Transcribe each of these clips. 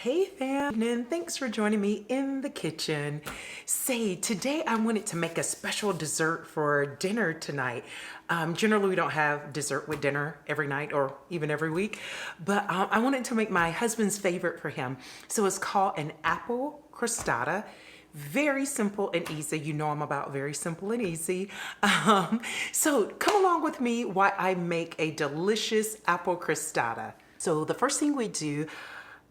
Hey fam, and thanks for joining me in the kitchen. Say, today I wanted to make a special dessert for dinner tonight. Generally we don't have dessert with dinner every night or even every week, but I wanted to make my husband's favorite for him. So it's called an apple crostata. Very simple and easy. You know I'm about very simple and easy. So come along with me while I make a delicious apple crostata. So the first thing we do,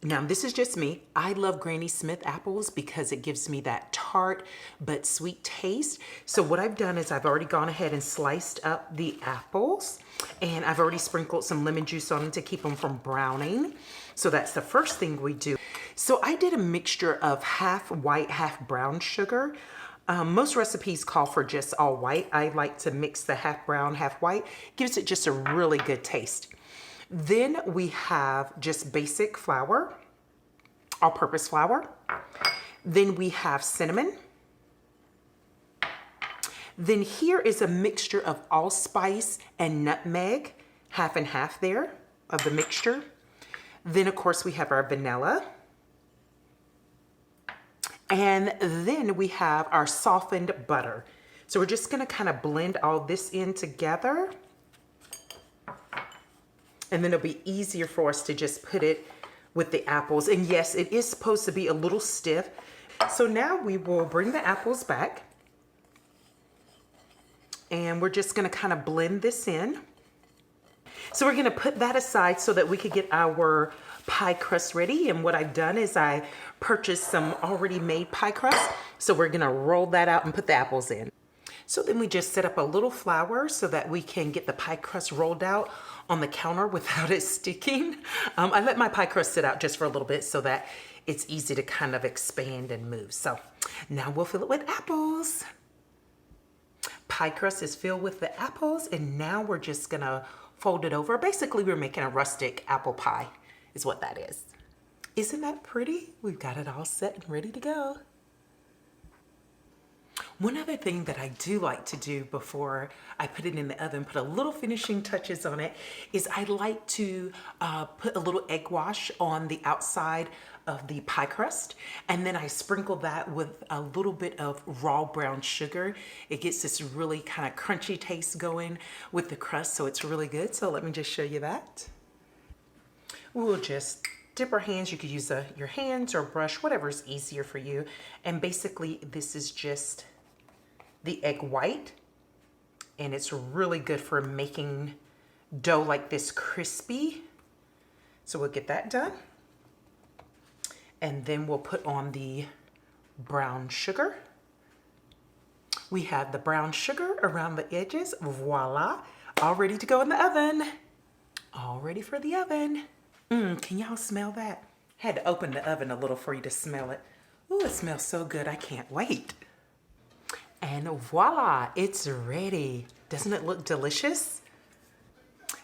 now this is just me. I love Granny Smith apples because it gives me that tart but sweet taste. So what I've done is I've already gone ahead and sliced up the apples, and I've already sprinkled some lemon juice on them to keep them from browning. So that's the first thing we do. So I did a mixture of half white, half brown sugar. Most recipes call for just all white. I like to mix the half brown, half white. Gives it just a really good taste. Then we have just basic flour, all-purpose flour. Then we have cinnamon. Then here is a mixture of allspice and nutmeg, half and half there of the mixture. Then of course we have our vanilla. And then we have our softened butter. So we're just gonna kind of blend all this in together. And then it'll be easier for us to just put it with the apples. And yes, it is supposed to be a little stiff. So now we will bring the apples back. And we're just gonna kind of blend this in. So we're gonna put that aside so that we could get our pie crust ready. And what I've done is I purchased some already made pie crust. So we're gonna roll that out and put the apples in. So then we just set up a little flour so that we can get the pie crust rolled out on the counter without it sticking. I let my pie crust sit out just for a little bit so that it's easy to kind of expand and move. So now we'll fill it with apples. Pie crust is filled with the apples, and now we're just gonna fold it over. Basically, we're making a rustic apple pie is what that is. Isn't that pretty? We've got it all set and ready to go. One other thing that I do like to do before I put it in the oven, put a little finishing touches on it, is I like to put a little egg wash on the outside of the pie crust. And then I sprinkle that with a little bit of raw brown sugar. It gets this really kind of crunchy taste going with the crust, so it's really good. So let me just show you that. We'll just dip our hands. You could use your hands or brush, whatever's easier for you. And basically this is just the egg white, and it's really good for making dough like this crispy. So we'll get that done. And then we'll put on the brown sugar. We have the brown sugar around the edges. Voila, all ready to go in the oven. All ready for the oven. Can y'all smell that? Had to open the oven a little for you to smell it. Ooh, it smells so good, I can't wait. And voila, it's ready. Doesn't it look delicious?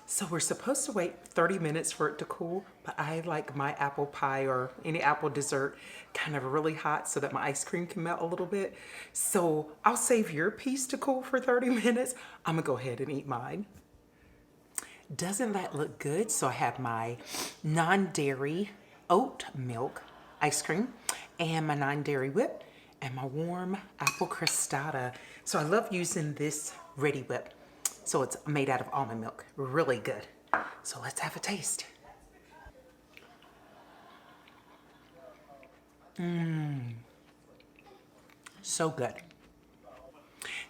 So we're supposed to wait 30 minutes for it to cool, but I like my apple pie or any apple dessert kind of really hot so that my ice cream can melt a little bit. So I'll save your piece to cool for 30 minutes. I'm gonna go ahead and eat mine. Doesn't that look good? So I have my non-dairy oat milk ice cream and my non-dairy whip and my warm apple crostata. So I love using this Ready Whip. So it's made out of almond milk, really good. So let's have a taste. So good.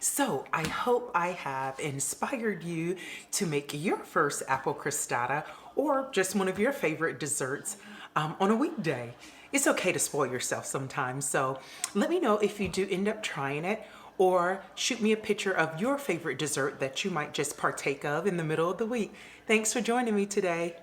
So I hope I have inspired you to make your first apple crostata or just one of your favorite desserts on a weekday. It's okay to spoil yourself sometimes. So let me know if you do end up trying it, or shoot me a picture of your favorite dessert that you might just partake of in the middle of the week. Thanks for joining me today.